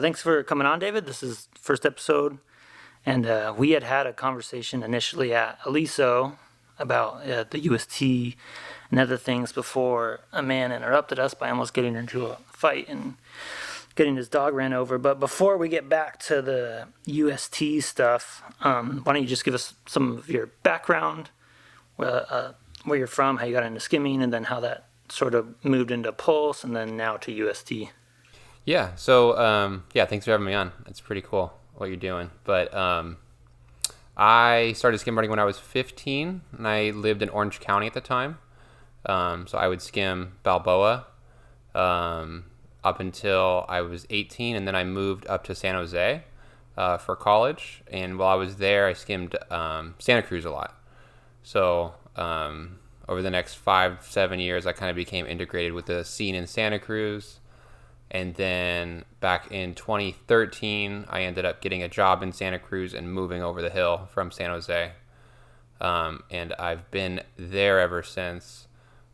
Thanks for coming on, David. This is the first episode, and we had a conversation initially at Aliso about the UST and other things before a man interrupted us by almost getting into a fight and getting his dog ran over. But before we get back to the UST stuff, why don't you just give us some of your background, where you're from, how you got into skimming, and then how that sort of moved into Pulse, and then now to UST. Yeah. So thanks for having me on. It's pretty cool what you're doing. But I started skimboarding when I was 15, and I lived in Orange County at the time. So I would skim Balboa up until I was 18, and then I moved up to San Jose for college. And while I was there, I skimmed Santa Cruz a lot. So over the next 5-7 years, I kind of became integrated with the scene in Santa Cruz. And then back in 2013, I ended up getting a job in Santa Cruz and moving over the hill from San Jose. And I've been there ever since.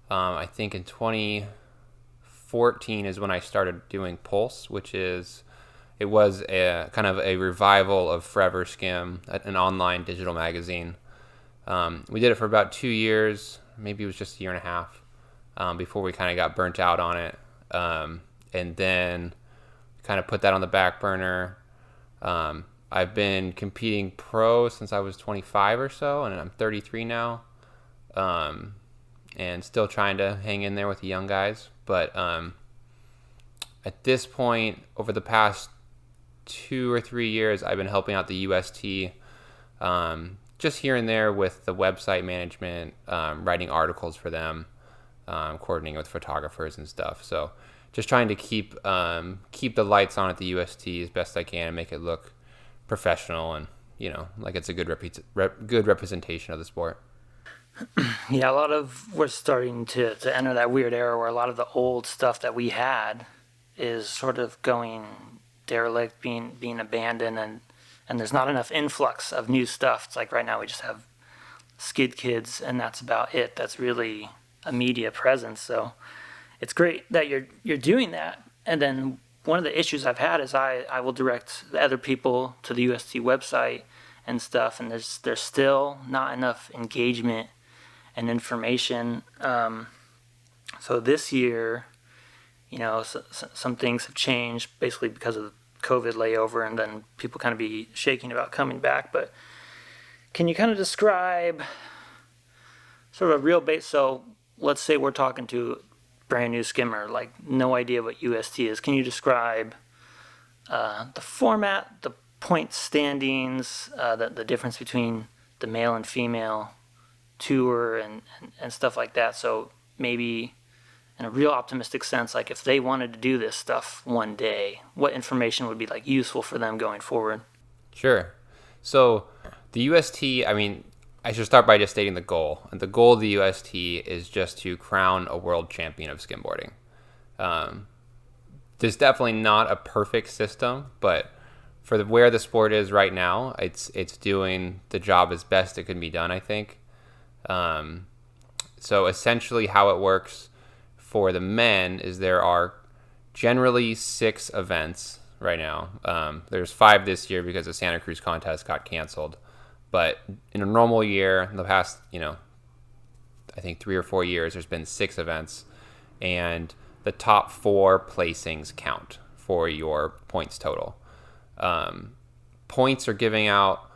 I think in 2014 is when I started doing Pulse, it was a kind of a revival of Forever Skim, an online digital magazine. We did it for about 2 years, maybe it was just a year and a half, before we kind of got burnt out on it. And then kind of put that on the back burner. I've been competing pro since I was 25 or so, and I'm 33 now, and still trying to hang in there with the young guys. But at this point, over the past 2 or 3 years, I've been helping out the UST, just here and there with the website management, writing articles for them, coordinating with photographers and stuff. So just trying to keep the lights on at the UST as best I can and make it look professional and like it's a good good representation of the sport. Yeah, we're starting to enter that weird era where a lot of the old stuff that we had is sort of going derelict, being abandoned, and there's not enough influx of new stuff. It's like right now we just have Skid Kids, and that's about it. That's really a media presence. So it's great that you're doing that. And then one of the issues I've had is I will direct the other people to the UST website and stuff, and there's still not enough engagement and information. So this year, some things have changed basically because of the COVID layover, and then people kind of be shaking about coming back. But can you kind of describe sort of a real base? So let's say we're talking to brand new skimmer, like no idea what UST is. Can you describe the format, the point standings, the difference between the male and female tour and stuff like that? So maybe in a real optimistic sense, like if they wanted to do this stuff one day, what information would be like useful for them going forward? Sure. So the UST, I should start by just stating the goal. And the goal of the UST is just to crown a world champion of skimboarding. There's definitely not a perfect system, but for where the sport is right now, it's doing the job as best it can be done, I think. So essentially how it works for the men is there are generally 6 events right now. There's 5 this year because the Santa Cruz contest got canceled. But in a normal year, in the past, I think 3 or 4 years, there's been 6 events. And the top 4 placings count for your points total. Points are giving out,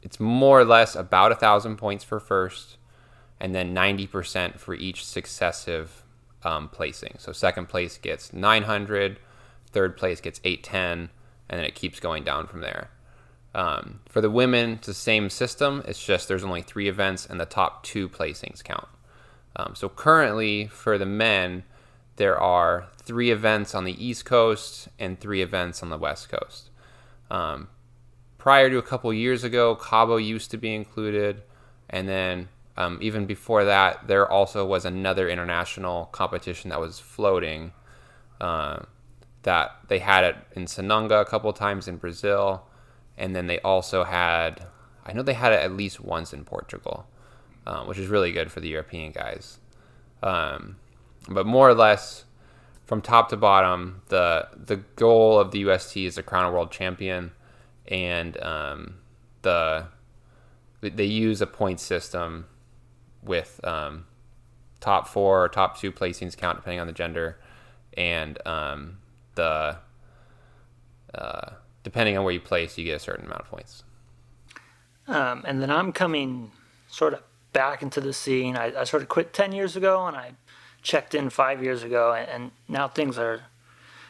it's more or less about 1,000 points for first, and then 90% for each successive placing. So second place gets 900, third place gets 810, and then it keeps going down from there. For the women, it's the same system. It's just there's only 3 events, and the top 2 placings count. So currently, for the men, there are 3 events on the East Coast and 3 events on the West Coast. Prior to a couple years ago, Cabo used to be included, and then even before that, there also was another international competition that was floating. That they had it in Sanonga a couple times in Brazil, and then they also had, I know they had it at least once in Portugal, which is really good for the European guys. But more or less, from top to bottom, the goal of the UST is to crown a world champion, and they use a point system with top 4 or top 2 placings count depending on the gender, and depending on where you place, you get a certain amount of points. And then I'm coming sort of back into the scene. I sort of quit 10 years ago, and I checked in 5 years ago, and now things are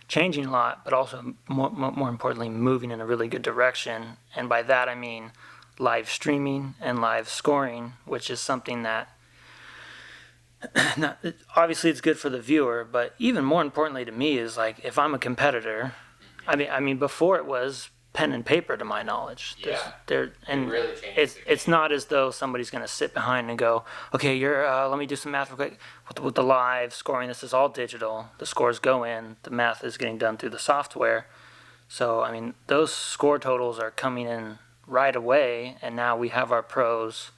changing a lot, but also more importantly, moving in a really good direction. And by that I mean live streaming and live scoring, which is something that obviously it's good for the viewer, but even more importantly to me is like if I'm a competitor, I mean before it was pen and paper to my knowledge. Really changed it's not as though somebody's going to sit behind and go, okay, let me do some math real quick. With the live scoring, this is all digital. The scores go in. The math is getting done through the software. So I mean, those score totals are coming in right away, and now we have our pros.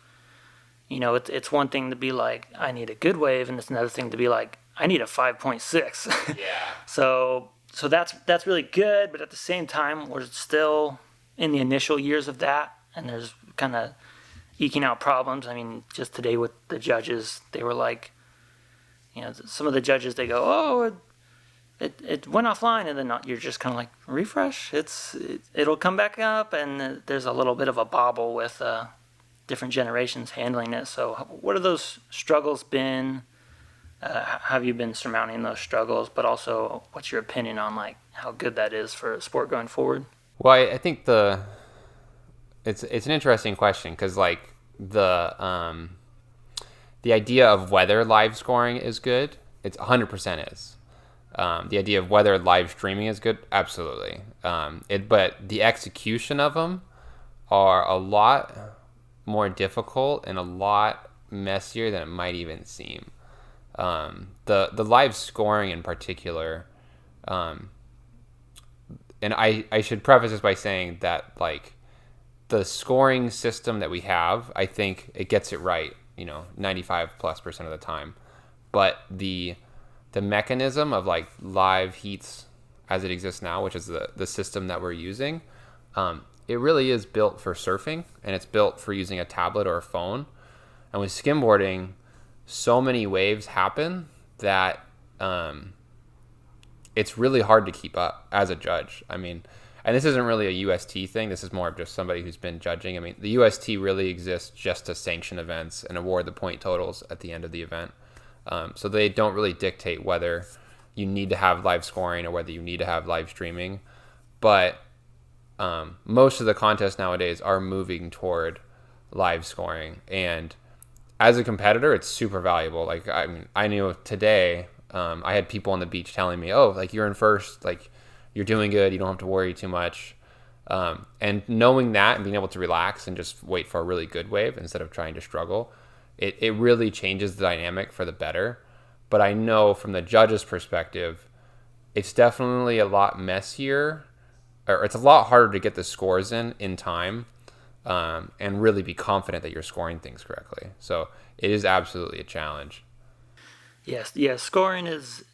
You know, it's one thing to be like, I need a good wave, and it's another thing to be like, I need a 5.6. Yeah. So that's really good, but at the same time, we're still in the initial years of that, and there's kind of eking out problems. I mean, just today with the judges, they were like, you know, some of the judges, they go, oh, it went offline, and then you're just kind of like, refresh, it'll come back up, and there's a little bit of a bobble with different generations handling it. So what have those struggles been? Have you been surmounting those struggles? But also, what's your opinion on like how good that is for sport going forward? Well, I think it's an interesting question because like the idea of whether live scoring is good, it's 100% is. The idea of whether live streaming is good, absolutely. But the execution of them are a lot more difficult and a lot messier than it might even seem. The live scoring in particular, and I should preface this by saying that like the scoring system that we have, I think it gets it right, 95+% of the time, but the mechanism of like live heats as it exists now, which is the system that we're using, it really is built for surfing, and it's built for using a tablet or a phone. And with skimboarding, so many waves happen that it's really hard to keep up as a judge. I mean, and this isn't really a UST thing. This is more of just somebody who's been judging. I mean, the UST really exists just to sanction events and award the point totals at the end of the event. So they don't really dictate whether you need to have live scoring or whether you need to have live streaming. But most of the contests nowadays are moving toward live scoring, and as a competitor, it's super valuable. Like, I mean, I knew today, I had people on the beach telling me, oh, like, you're in first, like, you're doing good, you don't have to worry too much. And knowing that and being able to relax and just wait for a really good wave instead of trying to struggle, it really changes the dynamic for the better. But I know from the judge's perspective, it's definitely a lot messier, or it's a lot harder to get the scores in time. And really be confident that you're scoring things correctly. So it is absolutely a challenge. Yes, scoring is.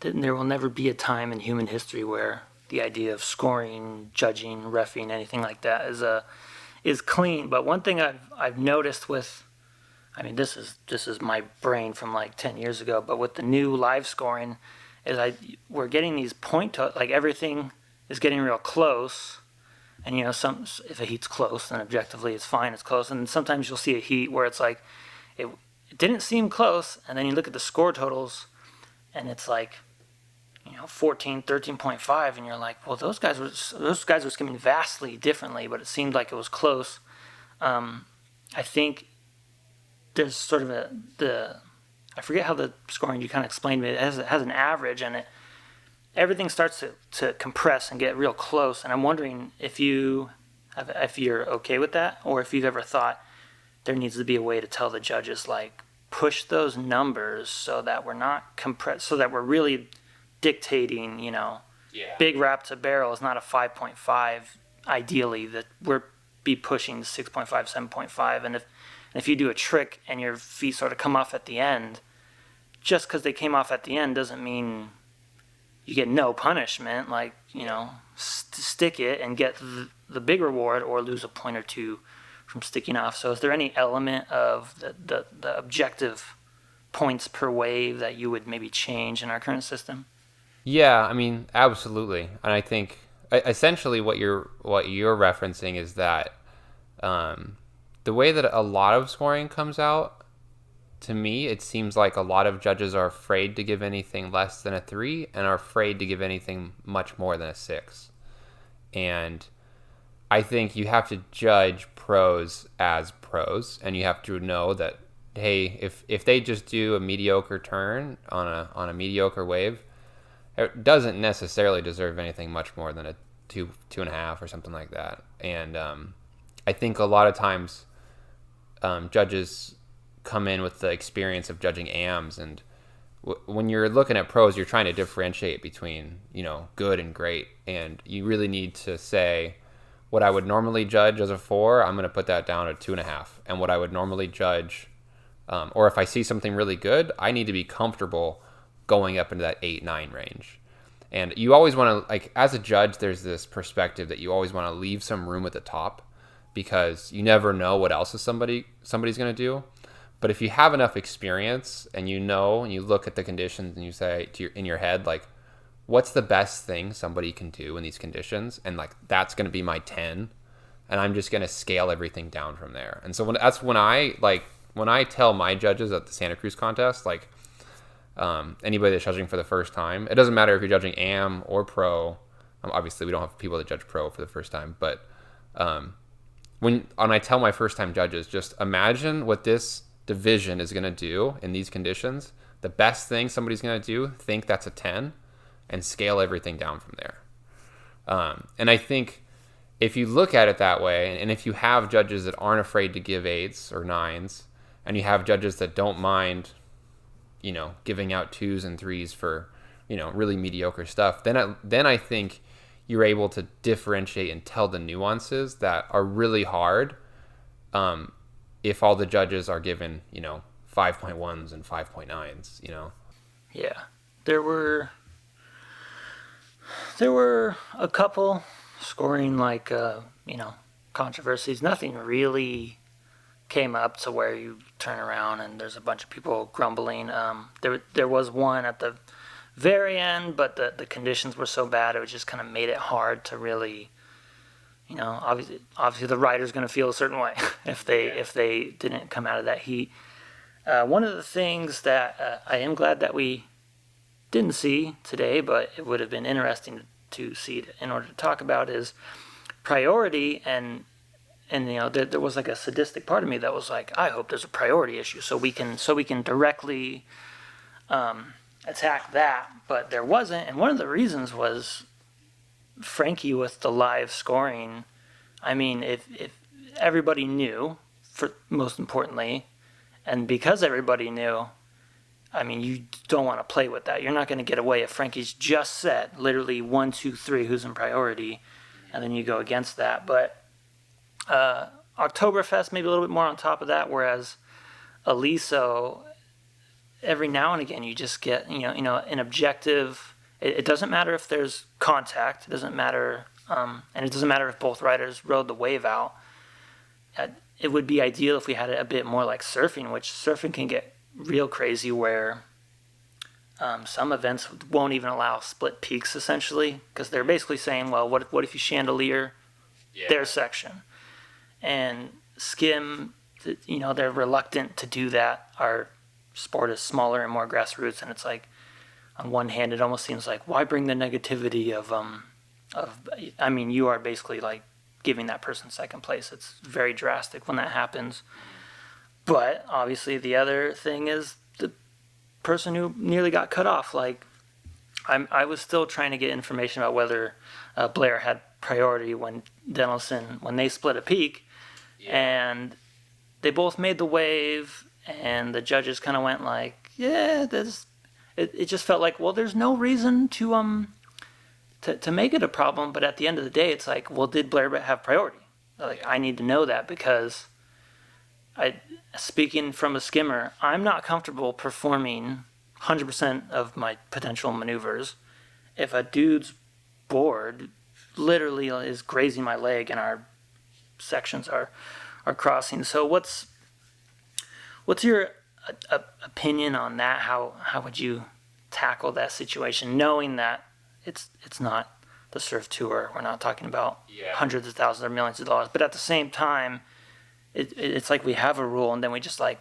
There will never be a time in human history where the idea of scoring, judging, reffing, anything like that is clean. But one thing I've noticed with, I mean, this is my brain from like 10 years ago. But with the new live scoring, is we're getting these like everything is getting real close. And, if a heat's close, then objectively it's fine, it's close. And sometimes you'll see a heat where it's like, it didn't seem close. And then you look at the score totals, and it's like, 14, 13.5. And you're like, well, those guys were skimming vastly differently, but it seemed like it was close. I think there's sort of I forget how the scoring you kind of explained to me. It has an average, and everything starts to compress and get real close. And I'm wondering if you're okay with that, or if you've ever thought there needs to be a way to tell the judges, like, push those numbers so that we're not compressed, so that we're really dictating, big wrap to barrel is not a 5.5, ideally, that we're be pushing 6.5, 7.5. And if you do a trick and your feet sort of come off at the end, just because they came off at the end doesn't mean you get no punishment, like, stick it and get the big reward, or lose a point or two from sticking off. So is there any element of the objective points per wave that you would maybe change in our current system? Yeah, I mean, absolutely. And I think essentially what you're referencing is that the way that a lot of scoring comes out, to me, it seems like a lot of judges are afraid to give anything less than a 3 and are afraid to give anything much more than a 6. And I think you have to judge pros as pros, and you have to know that, hey, if they just do a mediocre turn on a mediocre wave, it doesn't necessarily deserve anything much more than a 2.5 or something like that. And I think a lot of times judges come in with the experience of judging AMs, and when you're looking at pros, you're trying to differentiate between good and great, and you really need to say, what I would normally judge as a 4, I'm going to put that down at 2.5, and what I would normally judge, or if I see something really good, I need to be comfortable going up into that 8-9 range. And you always want to, like, as a judge, there's this perspective that you always want to leave some room at the top, because you never know what else somebody's going to do. But if you have enough experience and and you look at the conditions and you say in your head, like, what's the best thing somebody can do in these conditions? And like, that's going to be my 10. And I'm just going to scale everything down from there. And so when I tell my judges at the Santa Cruz contest, like, anybody that's judging for the first time, it doesn't matter if you're judging AM or pro. Obviously, we don't have people that judge pro for the first time. But when I tell my first time judges, just imagine what this division is going to do in these conditions. The best thing somebody's going to do, think that's a 10, and scale everything down from there. And I think if you look at it that way, and if you have judges that aren't afraid to give 8s or 9s, and you have judges that don't mind, giving out 2s and 3s for, really mediocre stuff, then I think you're able to differentiate and tell the nuances that are really hard if all the judges are given, 5.1s and 5.9s, Yeah. There were a couple scoring, like, controversies. Nothing really came up to where you turn around and there's a bunch of people grumbling. There was one at the very end, but the conditions were so bad, it just kind of made it hard to really, obviously the rider's going to feel a certain way if they didn't come out of that heat. One of the things that I am glad that we didn't see today, but it would have been interesting to see in order to talk about, is priority. And there was like a sadistic part of me that was like, I hope there's a priority issue so we can directly attack that. But there wasn't, and one of the reasons was Frankie with the live scoring. I mean, if everybody knew, for most importantly, and because everybody knew, I mean, you don't want to play with that. You're not going to get away if Frankie's just set literally 1, 2, 3 who's in priority, and then you go against that. But Oktoberfest maybe a little bit more on top of that, whereas Aliso, every now and again you just get an objective. It doesn't matter if there's contact. It doesn't matter, and it doesn't matter if both riders rode the wave out. It would be ideal if we had it a bit more like surfing, which surfing can get real crazy, where some events won't even allow split peaks, essentially, because they're basically saying, well, what if you chandelier their section? And Skim, they're reluctant to do that. Our sport is smaller and more grassroots, and it's like, on one hand, it almost seems like, why bring the negativity of I mean, you are basically like giving that person second place. It's very drastic when that happens. But obviously the other thing is the person who nearly got cut off. Like, I was still trying to get information about whether Blair had priority when they split a peak, and they both made the wave, and the judges kind of went like, yeah, it just felt like, well, there's no reason to make it a problem. But at the end of the day, it's like, well, did Blair have priority? Like, I need to know that, because speaking from a skimmer, I'm not comfortable performing 100% of my potential maneuvers if a dude's board literally is grazing my leg and our sections are crossing. So what's your opinion on that? How would you tackle that situation, knowing that it's not the surf tour? We're not talking about hundreds of thousands or millions of dollars, but at the same time, it's like we have a rule and then we just like,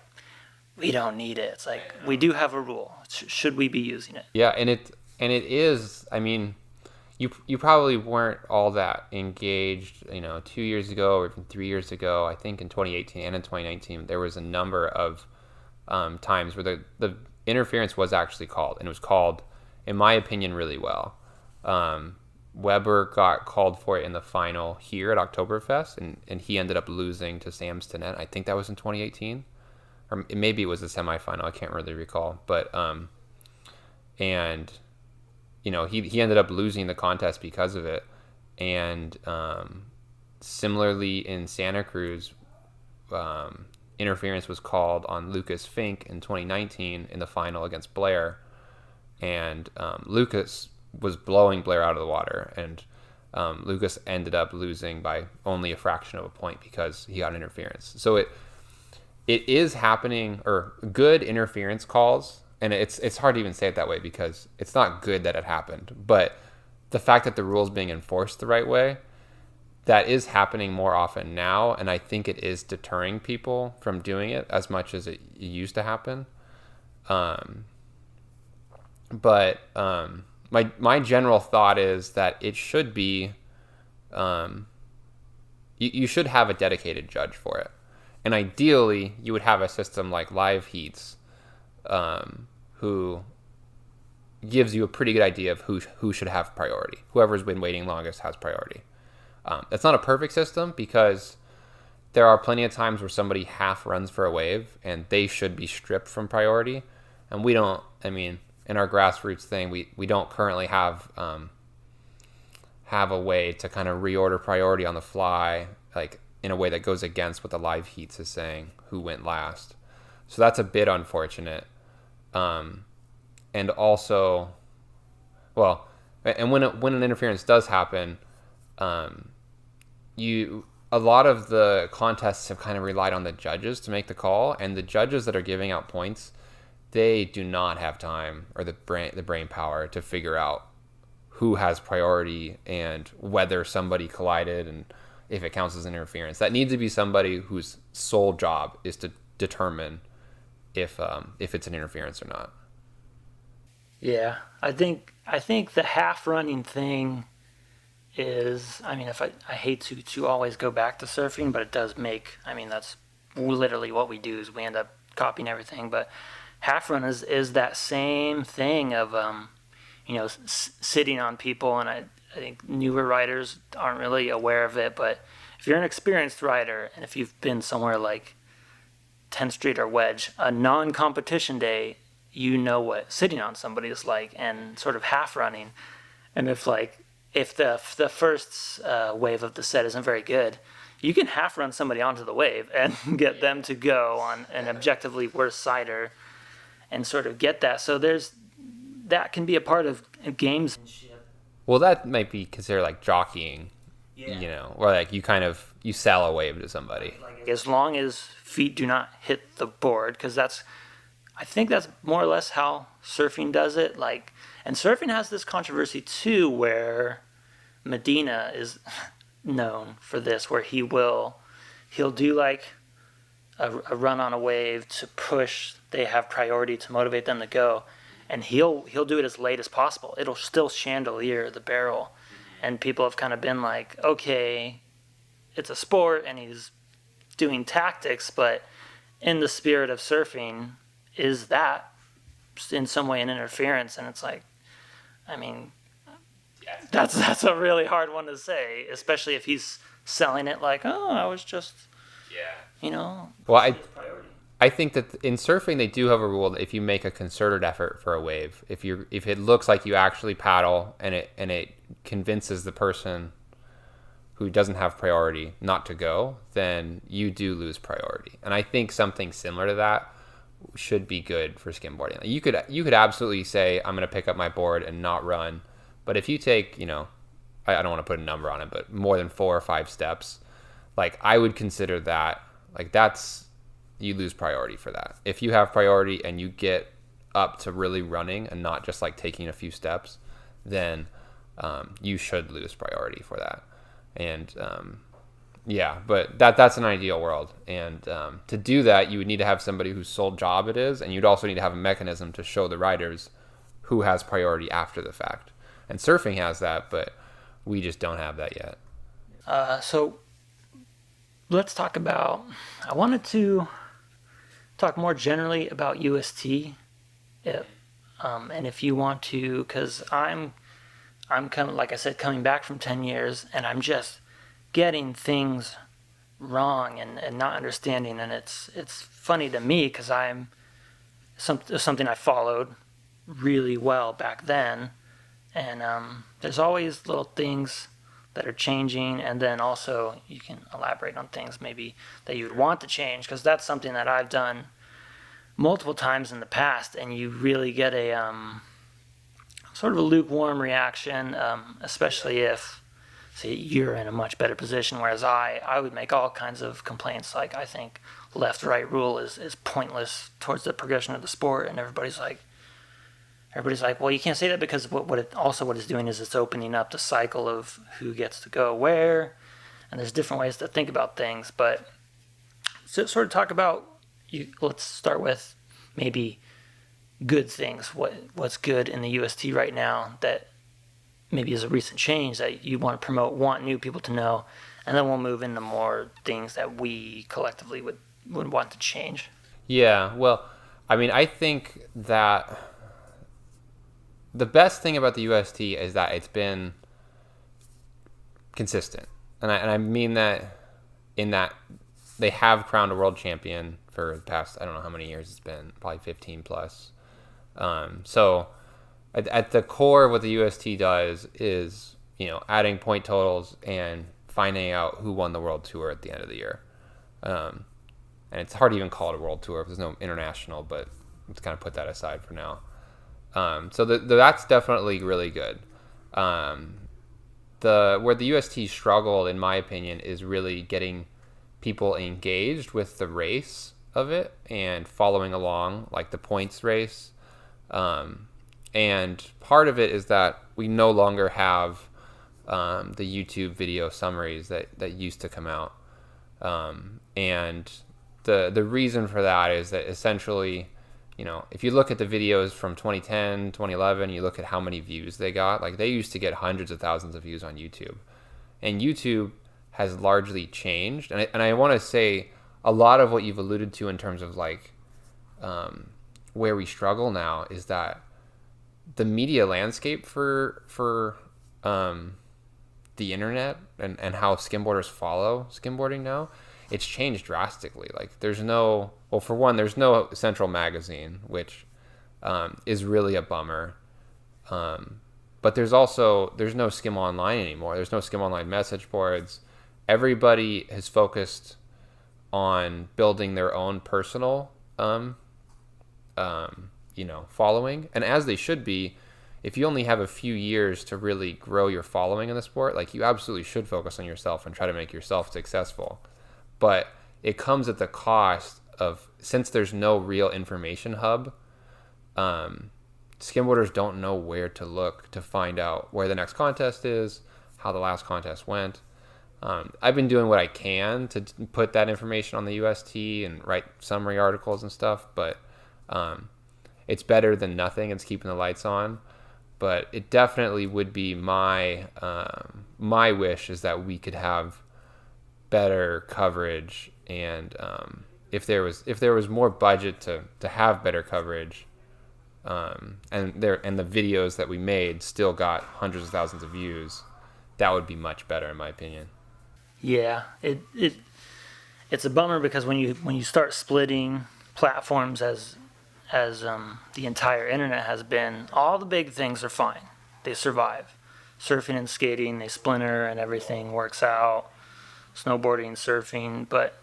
we don't need it. It's like we do have a rule. Should we be using it? Yeah, and it is. I mean, you probably weren't all that engaged, 2 years ago or even 3 years ago. I think in 2018 and in 2019 there was a number of times where the interference was actually called, and it was called, in my opinion, really well. Weber got called for it in the final here at Oktoberfest, and he ended up losing to Sam Stinnett. I think that was in 2018. Or maybe it was the semifinal. I can't really recall. But, and, he ended up losing the contest because of it. And similarly in Santa Cruz, interference was called on Lucas Fink in 2019 in the final against Blair. And Lucas was blowing Blair out of the water. And Lucas ended up losing by only a fraction of a point because he got interference. So it is happening, or good interference calls, and it's hard to even say it that way because it's not good that it happened, but the fact that the rule is being enforced the right way, that is happening more often now, and I think it is deterring people from doing it as much as it used to happen. But my general thought is that it should be, you should have a dedicated judge for it. And ideally, you would have a system like Live Heats, who gives you a pretty good idea of who should have priority. Whoever's been waiting longest has priority. That's not a perfect system because there are plenty of times where somebody half runs for a wave and they should be stripped from priority. And we don't, in our grassroots thing, we don't currently have a way to kind of reorder priority on the fly, like in a way that goes against what the Live Heats is saying, who went last. So that's a bit unfortunate. And also, well, and when an interference does happen, a lot of the contests have kind of relied on the judges to make the call, and the judges that are giving out points, they do not have time or the brain power to figure out who has priority and whether somebody collided and if it counts as interference. That needs to be somebody whose sole job is to determine if it's an interference or not. Yeah, I think the half running thing is, if I hate to always go back to surfing, but it does make, that's literally what we do is we end up copying everything. But half run is that same thing of sitting on people, and I think newer riders aren't really aware of it, but if you're an experienced rider and if you've been somewhere like 10th Street or Wedge, a non-competition day, you know what sitting on somebody is like, and sort of half running. And if the first wave of the set isn't very good, you can half run somebody onto the wave and get them to go on an objectively worse sider and sort of get that. So that can be a part of games. Well, that might be considered like jockeying, or like you sell a wave to somebody. Like, as long as feet do not hit the board, because I think that's more or less how surfing does it. And surfing has this controversy too, where Medina is known for this, where he'll do like a run on a wave to push. They have priority to motivate them to go. And he'll do it as late as possible. It'll still chandelier the barrel. And people have kind of been like, okay, it's a sport and he's doing tactics, but in the spirit of surfing, is that in some way an interference? And it's like, that's a really hard one to say, especially if he's selling it like, oh, I was just, Well, I think that in surfing they do have a rule that if you make a concerted effort for a wave, if it looks like you actually paddle and it convinces the person who doesn't have priority not to go, then you do lose priority. And I think something similar to that should be good for skimboarding. You could absolutely say, I'm going to pick up my board and not run, But if you take, I don't want to put a number on it, but more than 4 or 5 steps, like I would consider that, like that's, you lose priority for that. If you have priority and you get up to really running and not just like taking a few steps, then you should lose priority for that. And yeah, but that's an ideal world. And to do that, you would need to have somebody whose sole job it is, and you'd also need to have a mechanism to show the riders who has priority after the fact. And surfing has that, but we just don't have that yet. So let's talk about, I wanted to talk more generally about UST. And if you want to, because I'm kind of, like I said, coming back from 10 years, and I'm just getting things wrong and not understanding. And it's funny to me because something I followed really well back then. And there's always little things that are changing, and then also you can elaborate on things maybe that you would want to change, because that's something that I've done multiple times in the past, and you really get a sort of a lukewarm reaction, especially if, say, you're in a much better position, whereas I would make all kinds of complaints, like I think left-right rule is pointless towards the progression of the sport, and everybody's like, well, you can't say that, because what it's doing is it's opening up the cycle of who gets to go where, and there's different ways to think about things. But to sort of talk about, let's start with maybe good things. What's good in the UST right now that maybe is a recent change that you want to promote, want new people to know, and then we'll move into more things that we collectively would want to change. Yeah, well, I mean, I think that the best thing about the UST is that it's been consistent. And I mean that in that they have crowned a world champion for the past, I don't know how many years it's been, probably 15 plus. So at the core of what the UST does is, adding point totals and finding out who won the world tour at the end of the year. And it's hard to even call it a world tour if there's no international, but let's kind of put that aside for now. So that's definitely really good. Where the UST struggled, in my opinion, is really getting people engaged with the race of it and following along, like the points race. And part of it is that we no longer have the YouTube video summaries that used to come out. And the reason for that is that essentially, if you look at the videos from 2010, 2011, you look at how many views they got, like they used to get hundreds of thousands of views on YouTube. And YouTube has largely changed. And I want to say a lot of what you've alluded to in terms of like where we struggle now is that the media landscape for the internet and how skimboarders follow skimboarding now, it's changed drastically. Like there's no central magazine, which is really a bummer. But there's no Skim Online anymore. There's no Skim Online message boards. Everybody has focused on building their own personal, following. And as they should be, if you only have a few years to really grow your following in the sport, like you absolutely should focus on yourself and try to make yourself successful. But it comes at the cost of, since there's no real information hub, skimboarders don't know where to look to find out where the next contest is, how the last contest went. I've been doing what I can to put that information on the UST and write summary articles and stuff, but it's better than nothing. It's keeping the lights on. But it definitely would be my wish is that we could have better coverage, and if there was more budget to have better coverage, and the videos that we made still got hundreds of thousands of views, that would be much better in my opinion. Yeah, it's a bummer because when you start splitting platforms as the entire internet has been, all the big things are fine. They survive. Surfing and skating, they splinter and everything works out. Snowboarding, surfing, but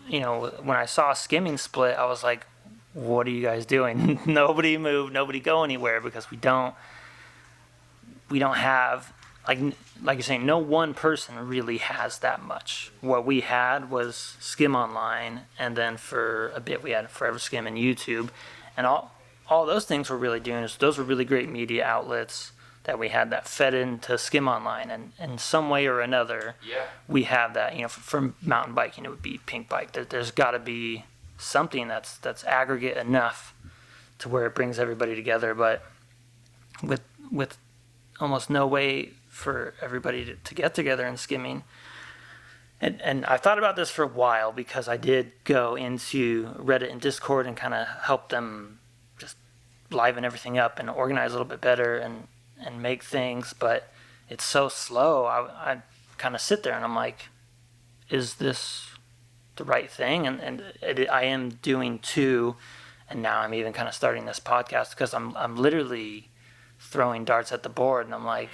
when I saw skimming split, I was like, what are you guys doing? Nobody move, nobody go anywhere, because we don't we don't have, like you're saying, no one person really has that much. What we had was Skim Online, and then for a bit we had Forever Skim and YouTube, and all those things were really doing is those were really great media outlets that we had that fed into Skim Online, and in some way or another, we have that. For mountain biking, it would be Pink Bike. There's got to be something that's aggregate enough to where it brings everybody together, but with almost no way for everybody to get together in skimming. And I thought about this for a while because I did go into Reddit and Discord and kind of help them just liven everything up and organize a little bit better and make things, but it's so slow. I kind of sit there and I'm like, is this the right thing? I am doing two, and now I'm even kind of starting this podcast because I'm literally throwing darts at the board, and I'm like,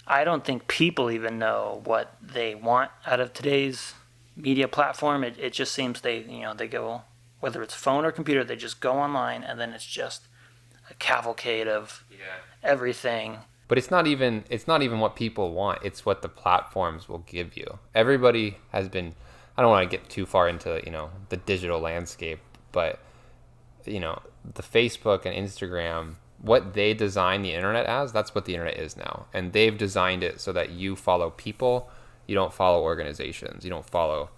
I don't think people even know what they want out of today's media platform. It just seems they go, whether it's phone or computer, they just go online, and then it's just a cavalcade of everything. But it's not even what people want. It's what the platforms will give you. Everybody has been, I don't want to get too far into, the digital landscape, but the Facebook and Instagram, what they design the internet as, that's what the internet is now. And they've designed it so that you follow people, you don't follow organizations, you don't follow,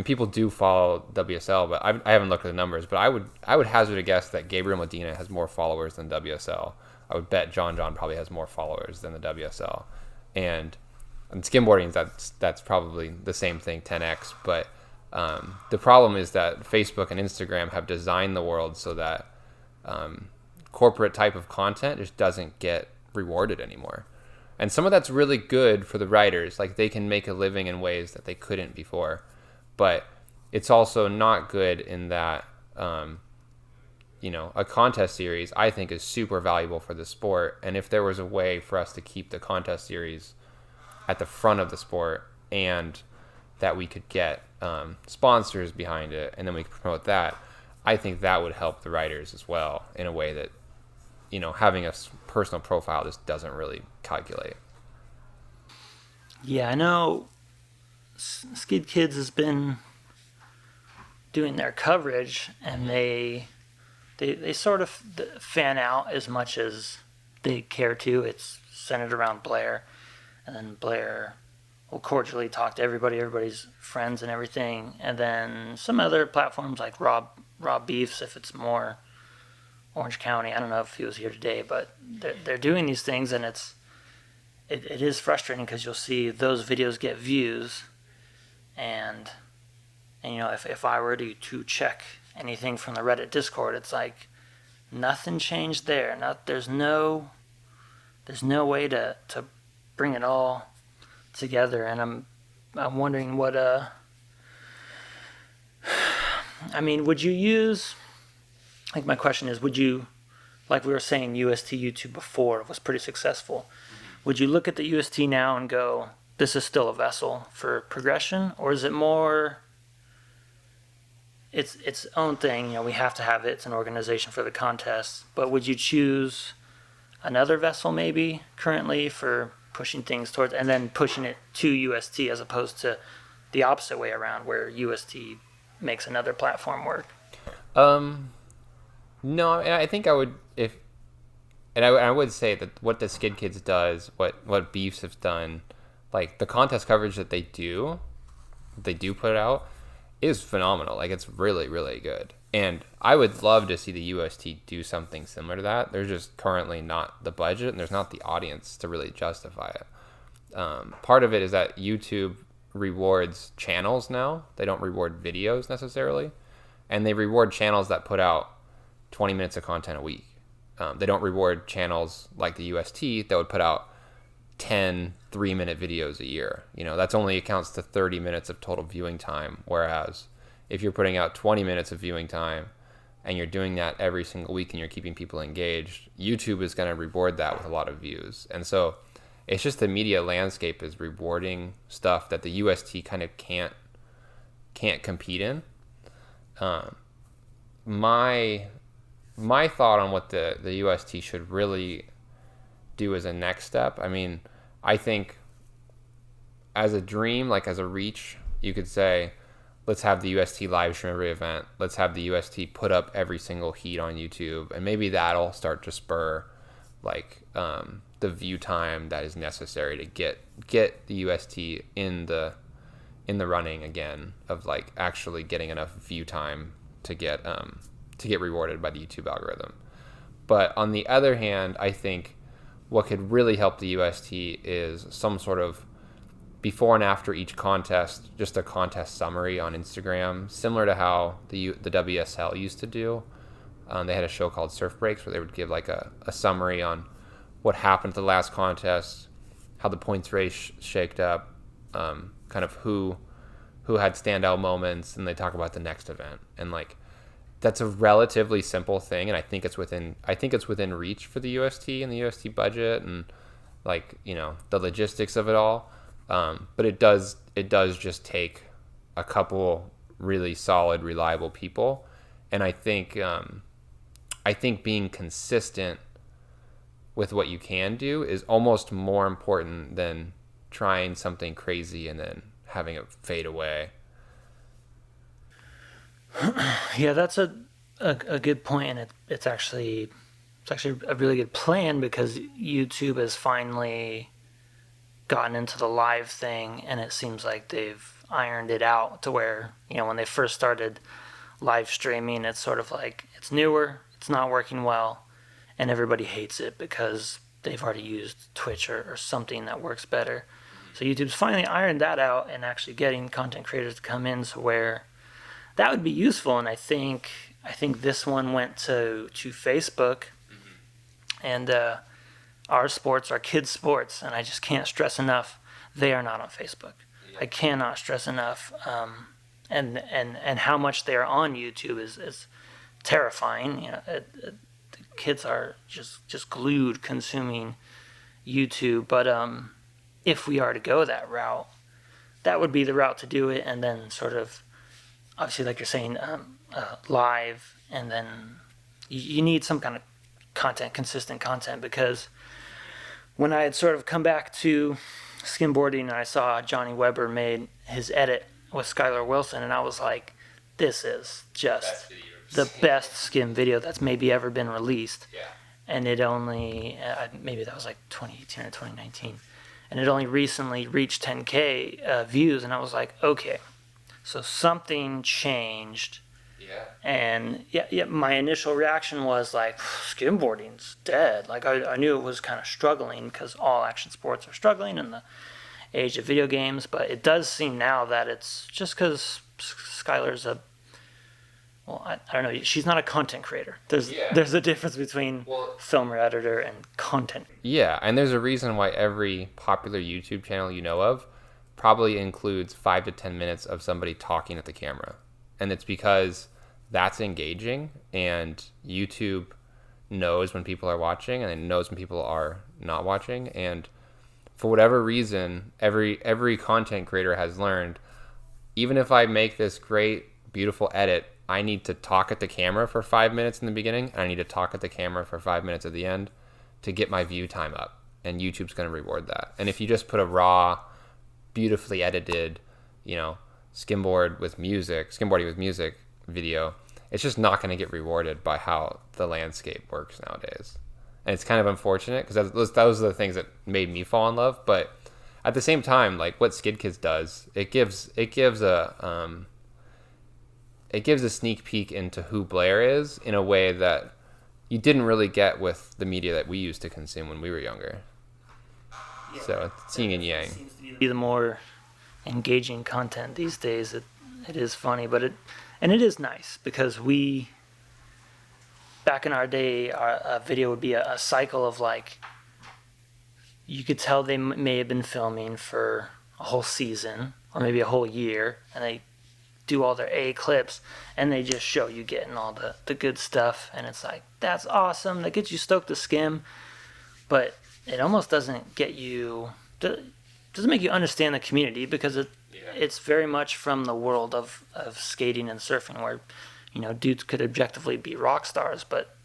people do follow WSL, but I haven't looked at the numbers, but I would hazard a guess that Gabriel Medina has more followers than WSL. I would bet John probably has more followers than the WSL. And skimboarding, that's probably the same thing, 10x. But the problem is that Facebook and Instagram have designed the world so that corporate type of content just doesn't get rewarded anymore. And some of that's really good for the writers. Like, they can make a living in ways that they couldn't before. But it's also not good in that, a contest series, I think, is super valuable for the sport. And if there was a way for us to keep the contest series at the front of the sport, and that we could get sponsors behind it, and then we could promote that, I think that would help the writers as well in a way that, having a personal profile just doesn't really calculate. Yeah, I know Skid Kids has been doing their coverage, and they sort of fan out as much as they care to. It's centered around Blair, and then Blair will cordially talk to everybody's friends and everything. And then some other platforms like Rob Beefs, if it's more Orange County. I don't know if he was here today, but they're doing these things, and it is frustrating because you'll see those videos get views, and if I were to check anything from the Reddit Discord, it's like nothing changed there. There's no way to bring it all together, and I'm wondering what would you use, like, my question is, would you, like we were saying, UST YouTube before was pretty successful. Would you look at the UST now and go, this is still a vessel for progression, or is it more its own thing? We have to have it. It's an organization for the contest. But would you choose another vessel maybe currently for pushing things towards, and then pushing it to UST, as opposed to the opposite way around where UST makes another platform work? No, I think I would, I would say that what the Skid Kids does, what Beefs have done, like the contest coverage that they do put out, is phenomenal. Like, it's really, really good. And I would love to see the UST do something similar to that. There's just currently not the budget, and there's not the audience to really justify it. Part of it is that YouTube rewards channels now. They don't reward videos necessarily. And they reward channels that put out 20 minutes of content a week. They don't reward channels like the UST that would put out 10 3-minute videos a year. That's only accounts to 30 minutes of total viewing time. Whereas if you're putting out 20 minutes of viewing time and you're doing that every single week and you're keeping people engaged, YouTube is going to reward that with a lot of views. And so it's just the media landscape is rewarding stuff that the UST kind of can't compete in. My thought on what the UST should really do as a next step. I mean, I think as a dream, like as a reach, you could say, let's have the UST live stream every event. Let's have the UST put up every single heat on YouTube, and maybe that'll start to spur like the view time that is necessary to get the UST in the running again, of like actually getting enough view time to get rewarded by the YouTube algorithm. But on the other hand, I think what could really help the UST is some sort of before and after each contest, just a contest summary on Instagram, similar to how the WSL used to do. They had a show called Surf Breaks where they would give like a summary on what happened at the last contest, how the points race shaked up, kind of who had standout moments, and they talk about the next event. And like that's a relatively simple thing, and I think it's within reach for the UST and the UST budget and like, you know, the logistics of it all. But it does just take a couple really solid, reliable people, and I think being consistent with what you can do is almost more important than trying something crazy and then having it fade away. Yeah, that's a good point, and it's actually a really good plan, because YouTube has finally gotten into the live thing, and it seems like they've ironed it out to where, you know, when they first started live streaming, it's sort of like it's newer, it's not working well, and everybody hates it because they've already used Twitch or something that works better. So YouTube's finally ironed that out and actually getting content creators to come in, so where that would be useful. And I think this one went to Facebook, and our sports are kids' sports, and I just can't stress enough, they are not on Facebook. Yeah. I cannot stress enough, and how much they are on YouTube is terrifying. You know, the kids are just glued consuming YouTube. But if we are to go that route, that would be the route to do it, and then sort of, obviously, like you're saying, live, and then you need some kind of content, consistent content, because when I had sort of come back to skimboarding and I saw Johnny Weber made his edit with Skylar Wilson, and I was like, this is just the best skim video that's maybe ever been released. Yeah. And it only, maybe that was like 2018 or 2019, and it only recently reached 10K views, and I was like, okay, so something changed. Yeah. And yeah, my initial reaction was like, skimboarding's dead. Like I knew it was kind of struggling because all action sports are struggling in the age of video games, but it does seem now that it's just because Skylar's I don't know, she's not a content creator. There's a difference between filmer, editor, and content. Yeah, and there's a reason why every popular YouTube channel you know of probably includes 5 to 10 minutes of somebody talking at the camera. And it's because that's engaging, and YouTube knows when people are watching, and it knows when people are not watching. And for whatever reason, every content creator has learned, even if I make this great, beautiful edit, I need to talk at the camera for 5 minutes in the beginning, and I need to talk at the camera for 5 minutes at the end to get my view time up. And YouTube's going to reward that. And if you just put a raw, beautifully edited, you know, skimboarding with music video, it's just not going to get rewarded by how the landscape works nowadays. And it's kind of unfortunate, because those are the things that made me fall in love. But at the same time, like what Skid Kids does, it gives a sneak peek into who Blair is in a way that you didn't really get with the media that we used to consume when we were younger. Yeah, so it's yin and yang. Seems to be the more engaging content these days. It is funny, but it is nice, because back in our day, a video would be a cycle of like, you could tell they may have been filming for a whole season or maybe a whole year, and they do all their A clips, and they just show you getting all the good stuff, and it's like, that's awesome, that gets you stoked to skim, but it almost doesn't make you understand the community, because it's very much from the world of skating and surfing, where, you know, dudes could objectively be rock stars, but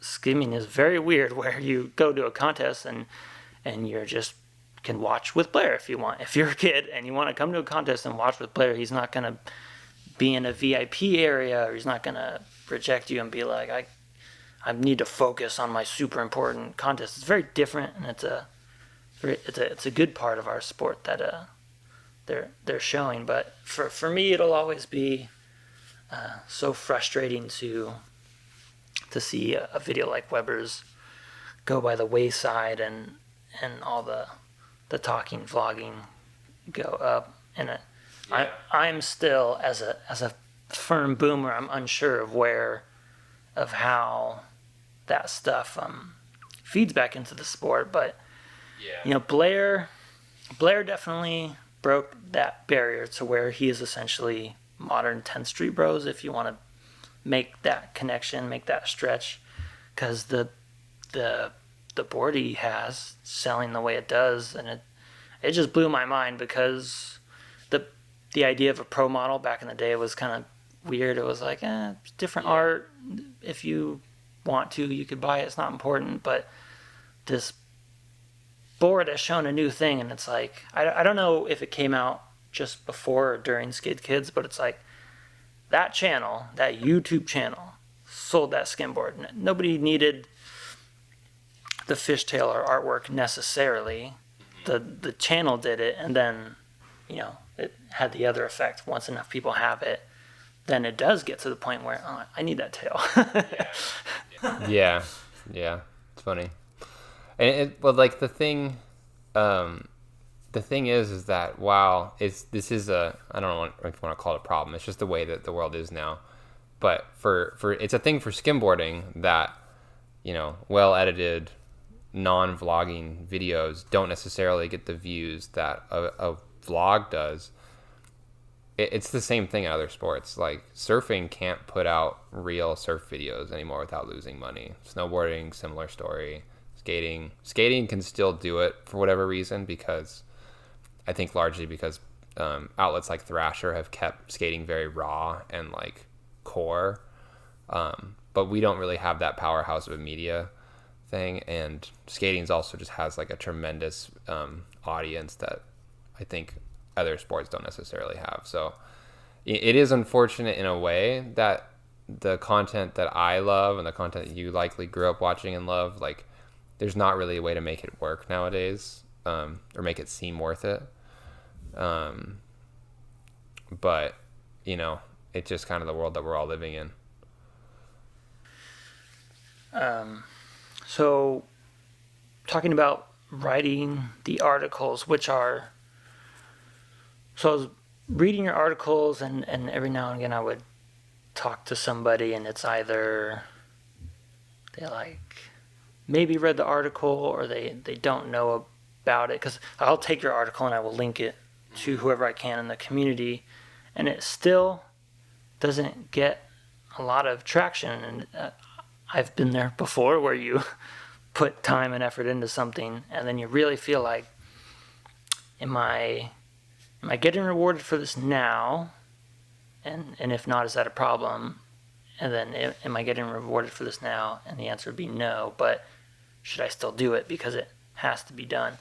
skimming is very weird, where you go to a contest and you're just can watch with Blair if you want. If you're a kid and you want to come to a contest and watch with Blair, he's not going to be in a VIP area, or he's not going to reject you and be like, I need to focus on my super important contest. It's very different, and it's a good part of our sport that they're showing. But for me, it'll always be so frustrating to see a video like Weber's go by the wayside, and all the talking vlogging go up. And I'm still, as a firm boomer, I'm unsure of how that stuff feeds back into the sport. But Blair definitely broke that barrier to where he is essentially modern 10th Street Bros, if you want to make that connection, make that stretch, because the board he has selling the way it does, and it just blew my mind, because the idea of a pro model back in the day was kind of weird. It was like, it's different art. If you want to, you could buy it. It's not important. But this board has shown a new thing, and it's like, I don't know if it came out just before or during Skid Kids, but it's like that channel, that YouTube channel, sold that skimboard. Nobody needed the fishtail or artwork necessarily. The channel did it, and then it had the other effect. Once enough people have it, then it does get to the point where, I need that tail. Yeah, it's funny. And like the thing is that while this is I don't know if you want to call it a problem. It's just the way that the world is now. But for it's a thing for skimboarding that well edited, non-vlogging videos don't necessarily get the views that a vlog does. It's the same thing in other sports. Like surfing can't put out real surf videos anymore without losing money. Snowboarding, similar story. Skating can still do it for whatever reason, because I think largely because outlets like Thrasher have kept skating very raw and like core, but we don't really have that powerhouse of a media thing, and skating's also just has like a tremendous audience that I think other sports don't necessarily have. So it is unfortunate in a way that the content that I love and the content that you likely grew up watching and love, like there's not really a way to make it work nowadays, or make it seem worth it. But it's just kind of the world that we're all living in. So talking about writing the articles, so I was reading your articles, and every now and again I would talk to somebody, and it's either they like maybe read the article, or they don't know about it, because I'll take your article and I will link it to whoever I can in the community, and it still doesn't get a lot of traction. And I've been there before, where you put time and effort into something, and then you really feel like, am I getting rewarded for this now? And if not, is that a problem? And then, am I getting rewarded for this now? And the answer would be no, but should I still do it because it has to be done?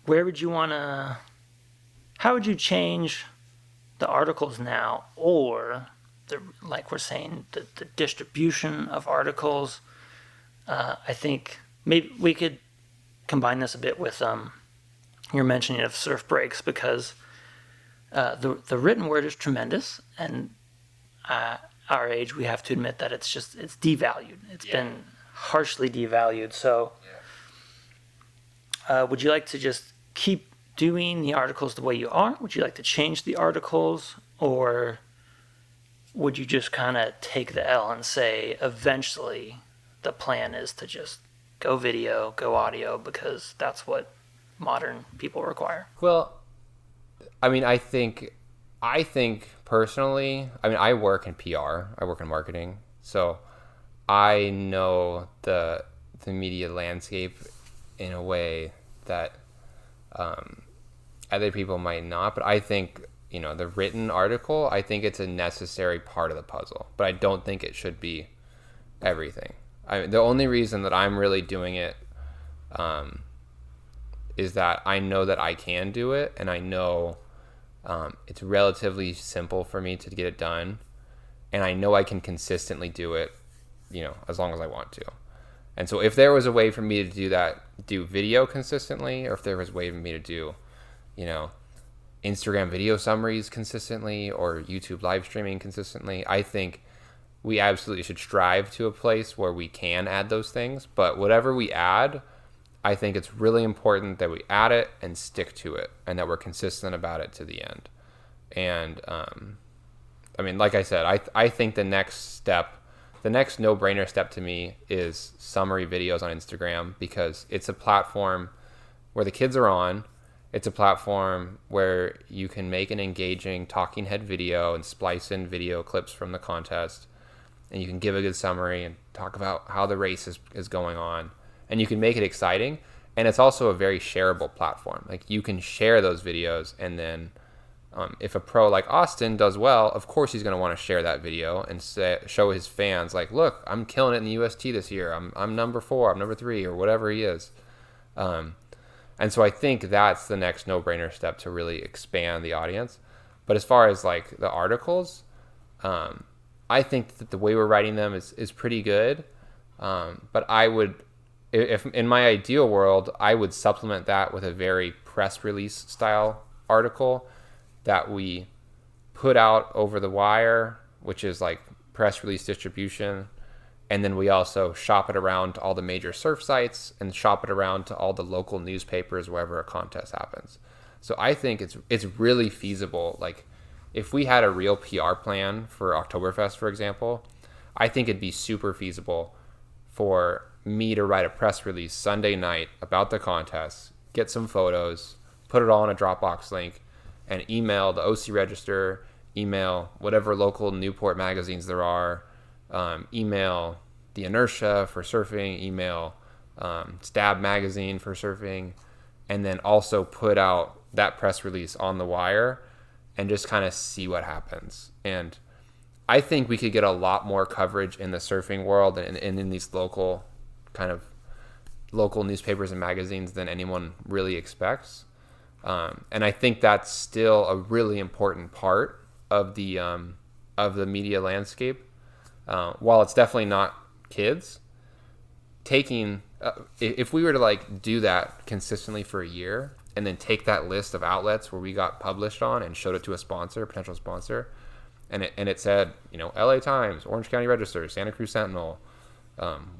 Where would you want to, how would you change the articles now, or like we're saying, the distribution of articles? I think maybe we could combine this a bit with your mentioning of surf breaks, because the written word is tremendous, and our age, we have to admit that it's devalued. It's been harshly devalued. So would you like to just keep doing the articles the way you are? Would you like to change the articles, or would you just kind of take the L and say eventually the plan is to just go video, go audio, because that's what modern people require? Well, I mean, I think personally, I work in PR, I work in marketing, so I know the media landscape in a way that other people might not. But I think, the written article, I think it's a necessary part of the puzzle, but I don't think it should be everything. The only reason that I'm really doing it is that I know that I can do it, and I know it's relatively simple for me to get it done, and I know I can consistently do it, as long as I want to. And so if there was a way for me to do video consistently, or if there was a way for me to do, Instagram video summaries consistently, or YouTube live streaming consistently, I think we absolutely should strive to a place where we can add those things. But whatever we add, I think it's really important that we add it and stick to it, and that we're consistent about it to the end. And like I said, I think the next no-brainer step to me is summary videos on Instagram, because it's a platform where the kids are on. It's a platform where you can make an engaging talking head video and splice in video clips from the contest, and you can give a good summary and talk about how the race is going on, and you can make it exciting. And it's also a very shareable platform. Like, you can share those videos, and then if a pro like Austin does well, of course he's going to want to share that video and show his fans, like, look, I'm killing it in the UST this year. I'm number 4, I'm number 3, or whatever he is. And so I think that's the next no-brainer step to really expand the audience. But as far as like the articles, I think that the way we're writing them is pretty good. But I would, if in my ideal world, I would supplement that with a very press release style article that we put out over the wire, which is like press release distribution. And then we also shop it around to all the major surf sites and shop it around to all the local newspapers wherever a contest happens. So I think it's really feasible. Like, if we had a real PR plan for Oktoberfest, for example, I think it'd be super feasible for me to write a press release Sunday night about the contest, get some photos, put it all in a Dropbox link, and email the OC Register, email whatever local Newport magazines there are, email the Inertia for surfing, email Stab magazine for surfing, and then also put out that press release on the wire and just kind of see what happens. And I think we could get a lot more coverage in the surfing world and in these local newspapers and magazines than anyone really expects. And I think that's still a really important part of the media landscape. While it's definitely not kids, if we were to like do that consistently for a year and then take that list of outlets where we got published on and showed it to a potential sponsor, and it said, LA Times, Orange County Register, Santa Cruz Sentinel,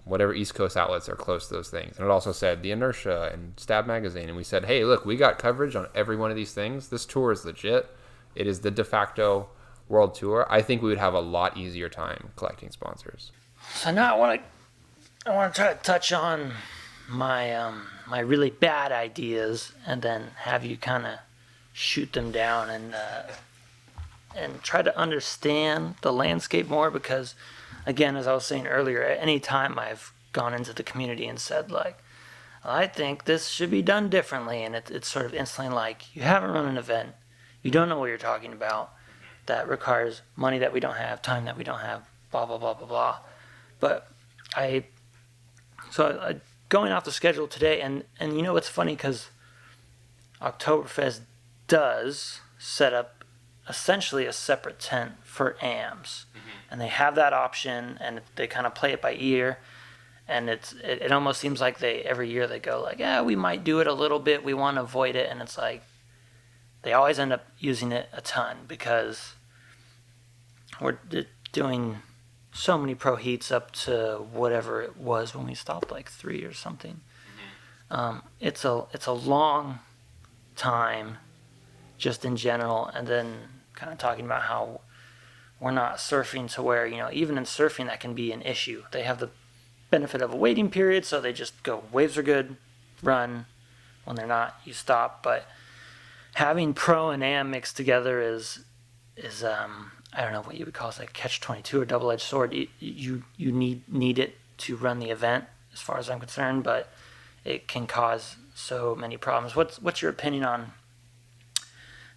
whatever East Coast outlets are close to those things. And it also said the Inertia and Stab magazine. And we said, hey, look, we got coverage on every one of these things. This tour is legit. It is the de facto world tour. I think we would have a lot easier time collecting sponsors. So now I want to try to touch on my my really bad ideas, and then have you kind of shoot them down and try to understand the landscape more. Because, again, as I was saying earlier, at any time I've gone into the community and said, like, I think this should be done differently, and it's sort of instantly like, you haven't run an event, you don't know what you're talking about, that requires money that we don't have, time that we don't have, blah, blah, blah, blah, blah. But I going off the schedule today, and it's funny because Oktoberfest does set up essentially a separate tent for AMs. Mm-hmm. And they have that option, and they kind of play it by ear. And it almost seems like every year they go like, yeah, we might do it a little bit, we want to avoid it. And it's like, they always end up using it a ton, because we're doing so many pro heats up to whatever it was when we stopped, like 3 or something. Mm-hmm. It's a long time just in general, and then kind of talking about how we're not surfing to where, even in surfing that can be an issue. They have the benefit of a waiting period, so they just go, waves are good, run. When they're not, you stop. But having pro and am mixed together is I don't know what you would call it, like catch-22 or double-edged sword. You need it to run the event, as far as I'm concerned, but it can cause so many problems. What's your opinion on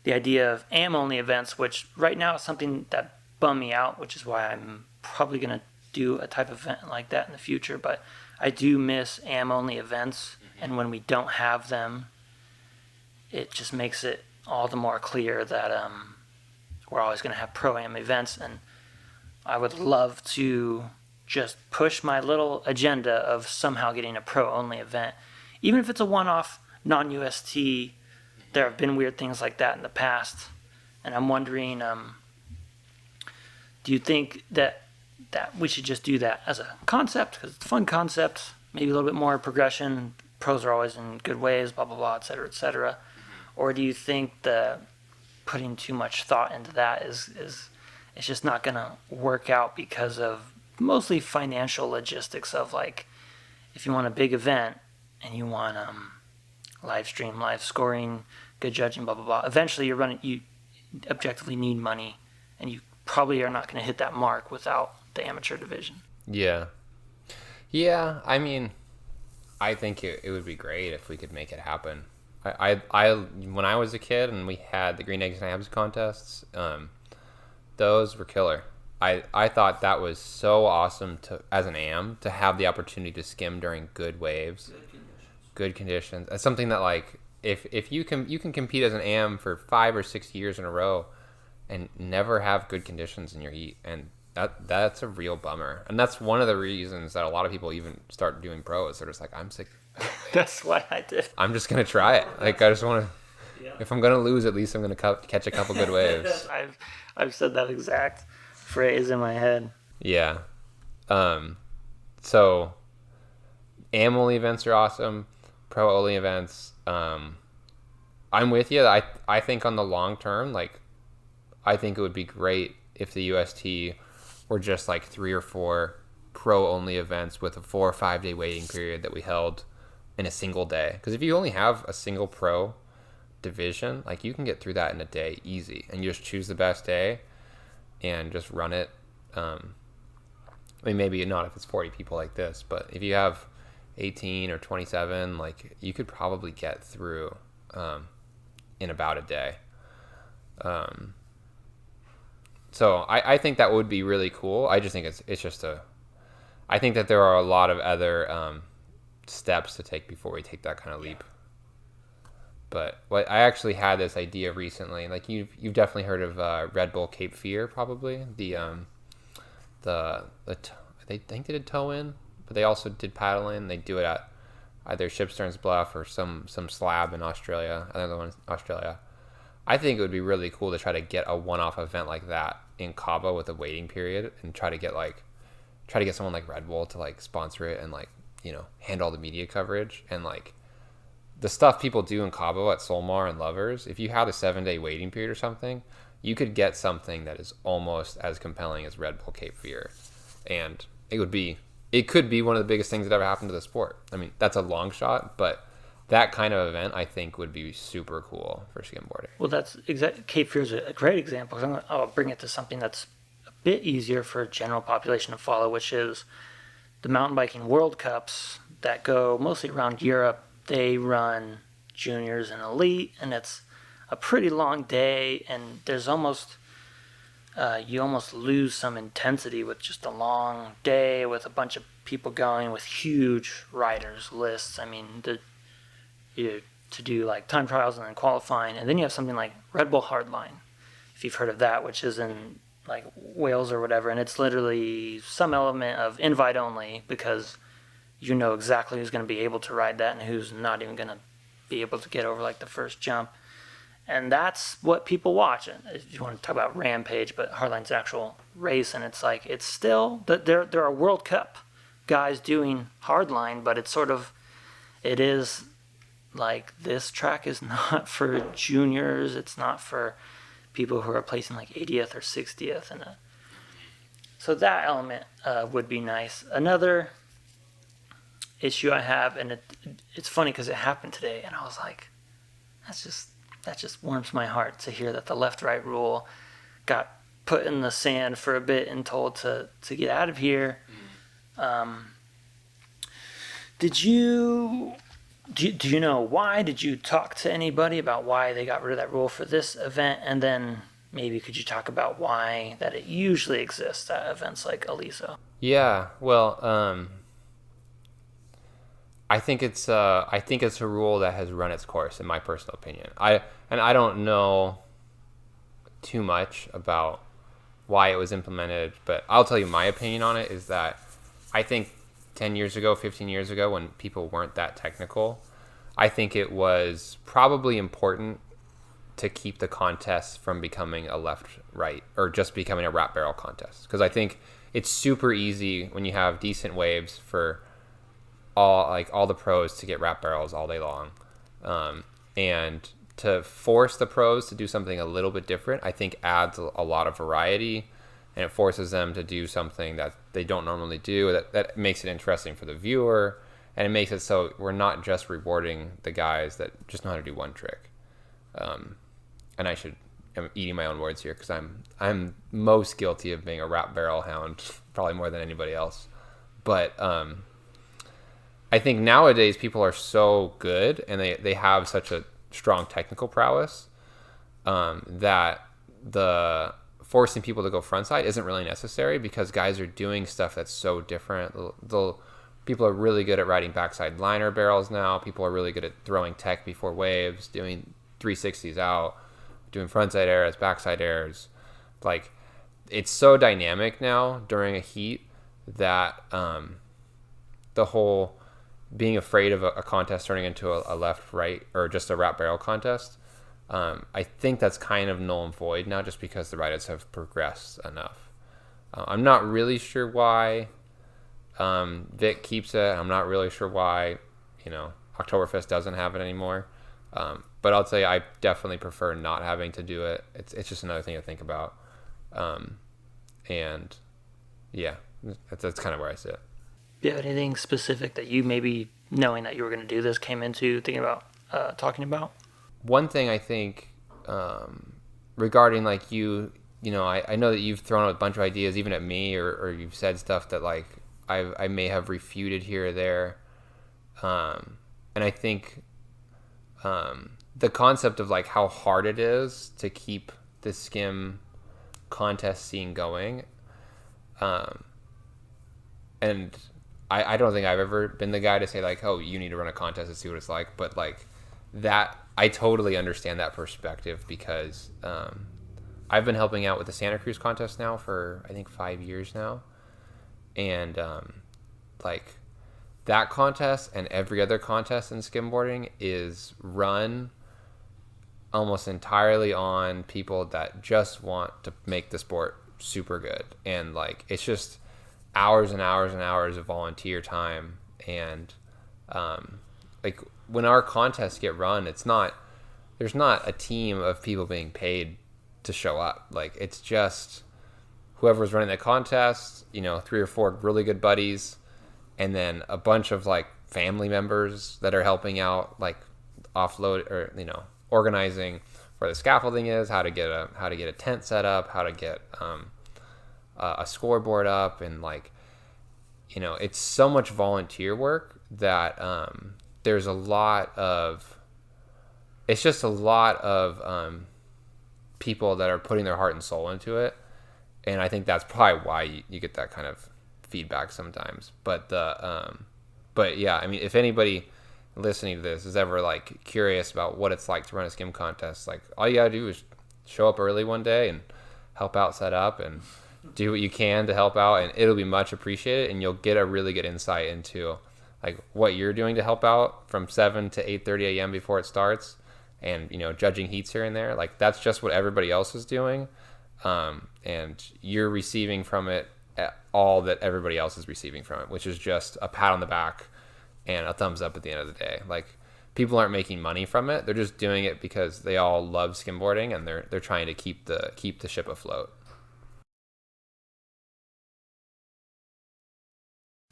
the idea of AM-only events, which right now is something that bum me out, which is why I'm probably going to do a type of event like that in the future, but I do miss AM only events, and when we don't have them, it just makes it all the more clear that we're always going to have pro-am events, and I would love to just push my little agenda of somehow getting a pro-only event. Even if it's a one-off, non-UST, there have been weird things like that in the past, and I'm wondering, do you think that we should just do that as a concept, because it's a fun concept, maybe a little bit more progression, pros are always in good ways, blah, blah, blah, et cetera, or do you think the putting too much thought into that is it's just not going to work out because of mostly financial logistics of, like, if you want a big event and you want live stream, live scoring, good judging, blah, blah, blah, eventually you objectively need money, and you probably are not going to hit that mark without the amateur division. Yeah, I mean, I think it would be great if we could make it happen. I when I was a kid and we had the Green Eggs and Abs contests, those were killer. I thought that was so awesome as an AM to have the opportunity to skim during good waves, good conditions. That's something that, like, if you can compete as an AM for 5 or 6 years in a row and never have good conditions in your heat, and that's a real bummer. And that's one of the reasons that a lot of people even start doing pros. They're just like, I'm sick. That's what I did. I'm just gonna try it. Like, I just want to. Yeah. If I'm gonna lose, at least I'm gonna catch a couple good waves. I've said that exact phrase in my head. Yeah. So, AM only events are awesome. Pro only events. I'm with you. I think on the long term, like, I think it would be great if the UST were just like 3 or 4 pro only events with a 4 or 5 day waiting period that we held in a single day. Because if you only have a single pro division, like, you can get through that in a day easy, and you just choose the best day and just run it. I mean, maybe not if it's 40 people like this, but if you have 18 or 27, like, you could probably get through in about a day. So I think that would be really cool. I just think it's just I think that there are a lot of other steps to take before we take that kind of leap. But I actually had this idea recently. Like, you've definitely heard of Red Bull Cape Fear, probably. They think they did tow in, but they also did paddle in. They do it at either Shipsterns Bluff or some slab in Australia. Another one in Australia. I think it would be really cool to try to get a one-off event like that in Cabo with a waiting period, and try to get someone like Red Bull to, like, sponsor it and, like, you know, handle all the media coverage. And, like, the stuff people do in Cabo at Solmar and Lovers, if you had a 7-day waiting period or something, you could get something that is almost as compelling as Red Bull Cape Fear. And it could be one of the biggest things that ever happened to the sport. I mean, that's a long shot, but that kind of event, I think, would be super cool for skimboarding. Well, that's Cape Fear is a great example, because I'll bring it to something that's a bit easier for a general population to follow, which is the mountain biking World Cups that go mostly around Europe. They run juniors and elite, and it's a pretty long day, and there's you almost lose some intensity with just a long day with a bunch of people going with huge riders lists. I mean, to do, like, time trials and then qualifying, and then you have something like Red Bull Hardline, if you've heard of that, which is in, like, Wales or whatever, and it's literally some element of invite only, because you know exactly who's going to be able to ride that and who's not even going to be able to get over, like, the first jump. And that's what people watch. And if you want to talk about Rampage, but Hardline's an actual race, and it's like, it's still, there are World Cup guys doing Hardline, but it's sort of, it is like, this track is not for juniors, it's not for people who are placing, like, 80th or 60th. So that element would be nice. Another issue I have, and it's funny because it happened today, and I was like, that just warms my heart to hear that the left-right rule got put in the sand for a bit and told to get out of here. Do you know why? Did you talk to anybody about why they got rid of that rule for this event? And then maybe could you talk about why that it usually exists at events like Aliso? Yeah, well, I think it's a rule that has run its course, in my personal opinion. I don't know too much about why it was implemented, but I'll tell you my opinion on it is that I think 10 years ago, 15 years ago, when people weren't that technical, I think it was probably important to keep the contest from becoming a left right or just becoming a wrap barrel contest, because I think it's super easy when you have decent waves for all the pros to get wrap barrels all day long, and to force the pros to do something a little bit different, I think adds a lot of variety, and it forces them to do something that they don't normally do. That makes it interesting for the viewer, and it makes it so we're not just rewarding the guys that just know how to do one trick. And I'm eating my own words here because I'm most guilty of being a wrap barrel hound, probably more than anybody else. But I think nowadays people are so good and they have such a strong technical prowess, that the forcing people to go frontside isn't really necessary, because guys are doing stuff that's so different. People are really good at riding backside liner barrels now. People are really good at throwing tech before waves, doing 360s out, doing frontside airs, backside airs. Like, it's so dynamic now during a heat that the whole being afraid of a contest turning into a left, right, or just a wrap barrel contest, I think that's kind of null and void now, just because the riders have progressed enough. I'm not really sure why Vic keeps it. I'm not really sure why, Oktoberfest doesn't have it anymore. But I'll tell you, I definitely prefer not having to do it. It's just another thing to think about. And yeah, that's kind of where I sit. Do you have anything specific that you, maybe knowing that you were going to do this, came into thinking about talking about? One thing I think, regarding like I know that you've thrown out a bunch of ideas even at me, or you've said stuff that like I may have refuted here or there. And I think the concept of like how hard it is to keep the skim contest scene going, and I don't think I've ever been the guy to say like, oh, you need to run a contest to see what it's like, but like that, I totally understand that perspective, because I've been helping out with the Santa Cruz contest now for I think 5 years now, and like that contest and every other contest in skimboarding is run almost entirely on people that just want to make the sport super good, and like it's just hours and hours and hours of volunteer time. And like when our contests get run, there's not a team of people being paid to show up. Like, it's just whoever's running the contest, 3 or 4 really good buddies, and then a bunch of like family members that are helping out, like offload or organizing where the scaffolding is, how to get a tent set up, how to get a scoreboard up, and like it's so much volunteer work that there's a lot of people that are putting their heart and soul into it, and I think that's probably why you get that kind of feedback sometimes. But yeah, I mean, if anybody listening to this is ever like curious about what it's like to run a skim contest, like all you gotta do is show up early one day and help out set up and do what you can to help out, and it'll be much appreciated, and you'll get a really good insight into like what you're doing to help out from 7 to 8:30 a.m. before it starts, and judging heats here and there. Like, that's just what everybody else is doing, and you're receiving from it all that everybody else is receiving from it, which is just a pat on the back and a thumbs up at the end of the day. Like, people aren't making money from it; they're just doing it because they all love skimboarding, and they're trying to keep the ship afloat.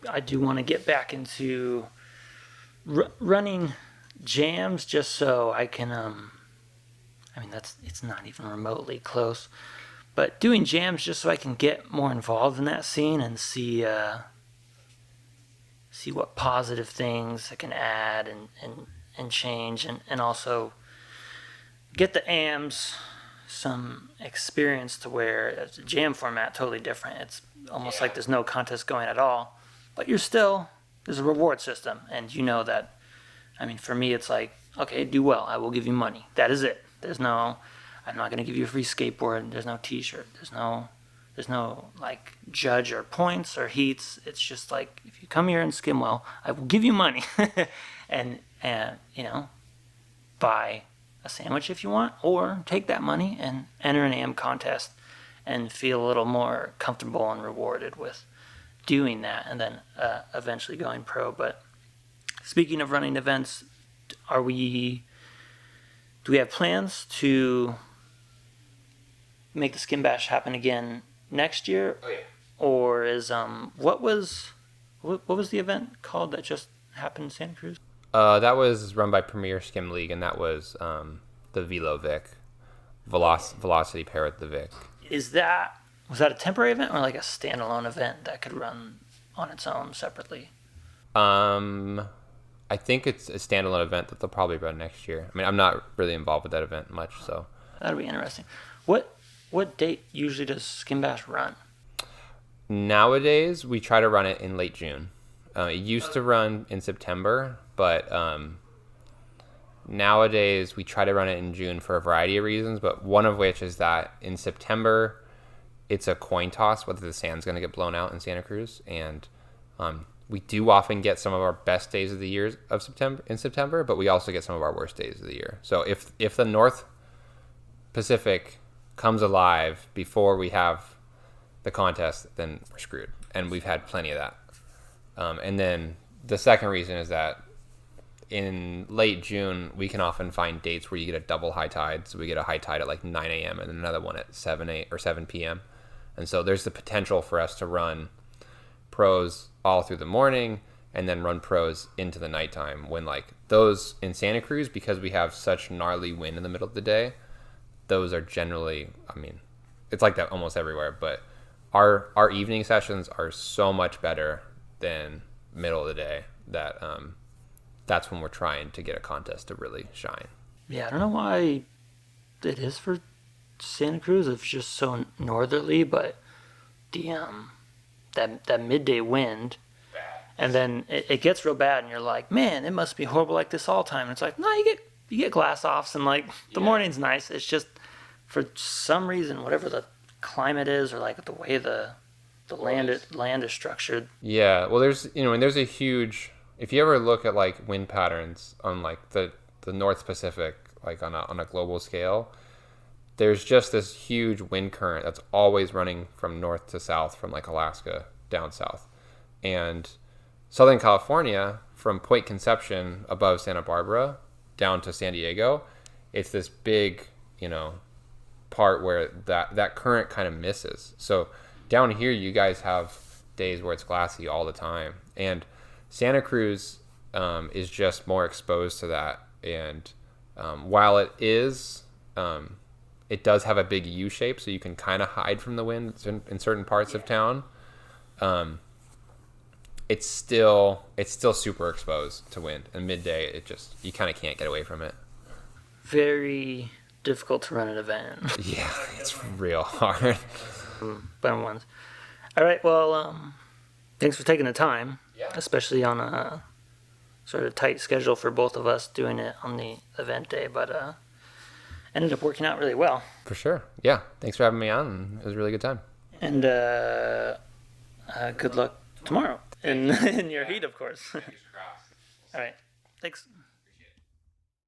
I do want to get back into running jams, just so I can I mean, it's not even remotely close, but doing jams just so I can get more involved in that scene and see what positive things I can add and change, and also get the AMs some experience to where it's a jam format, totally different. It's almost like there's no contest going at all, but there's a reward system, and you know that. I mean, for me, it's like, okay, do well, I will give you money. That is it. I'm not going to give you a free skateboard. There's no T-shirt. There's no like judge or points or heats. It's just like, if you come here and skim well, I will give you money, and buy a sandwich if you want, or take that money and enter an AM contest and feel a little more comfortable and rewarded with doing that, and then eventually going pro. But speaking of running events, do we have plans to make the Skim Bash happen again next year? Oh, yeah. Or is what was the event called that just happened in Santa Cruz? That was run by Premier Skim League, and that was the Velo Vic, Velocity pair with the Vic. Was that a temporary event or like a standalone event that could run on its own separately? I think it's a standalone event that they'll probably run next year. I mean, I'm not really involved with that event much, so That'll be interesting. What date usually does Skim Bash run? nowadays we try to run it in late June. It used to run in September, but nowadays we try to run it in June for a variety of reasons, but one of which is that in September it's a coin toss whether the sand's going to get blown out in Santa Cruz, and we do often get some of our best days of the year in September, but we also get some of our worst days of the year. So if the North Pacific comes alive before we have the contest, then we're screwed, and we've had plenty of that. And then the second reason is that in late June, we can often find dates where you get a double high tide. So we get a high tide at like 9 a.m. and another one at 7 p.m. And so there's the potential for us to run pros all through the morning and then run pros into the nighttime, when like those in Santa Cruz, because we have such gnarly wind in the middle of the day, those are generally, I mean, it's like that almost everywhere, but our evening sessions are so much better than middle of the day that that's when we're trying to get a contest to really shine. Yeah, I don't know why it is for Santa Cruz. It's just so northerly, but the that midday wind, and then it gets real bad, and you're like, man, it must be horrible like this all the time. And it's like, no, you get glass offs, and like the morning's nice. It's just for some reason, whatever the climate is, or like the way the land is structured. Yeah, well, there's a huge, if you ever look at like wind patterns on like the North Pacific, like on a global scale, there's just this huge wind current that's always running from north to south, from like Alaska down south. And Southern California, from Point Conception above Santa Barbara down to San Diego, it's this big, part where that current kind of misses. So down here, you guys have days where it's glassy all the time. And Santa Cruz is just more exposed to that. And while it is, it does have a big U shape, so you can kind of hide from the wind in certain parts of town. It's still super exposed to wind. And midday, you kind of can't get away from it. Very difficult to run an event. Yeah, it's real hard. Fun ones. All right, well, thanks for taking the time, especially on a sort of tight schedule for both of us doing it on the event day, but ended up working out really well. For sure. Yeah, thanks for having me on, and it was a really good time. And good luck tomorrow in your heat, of course. All right, thanks.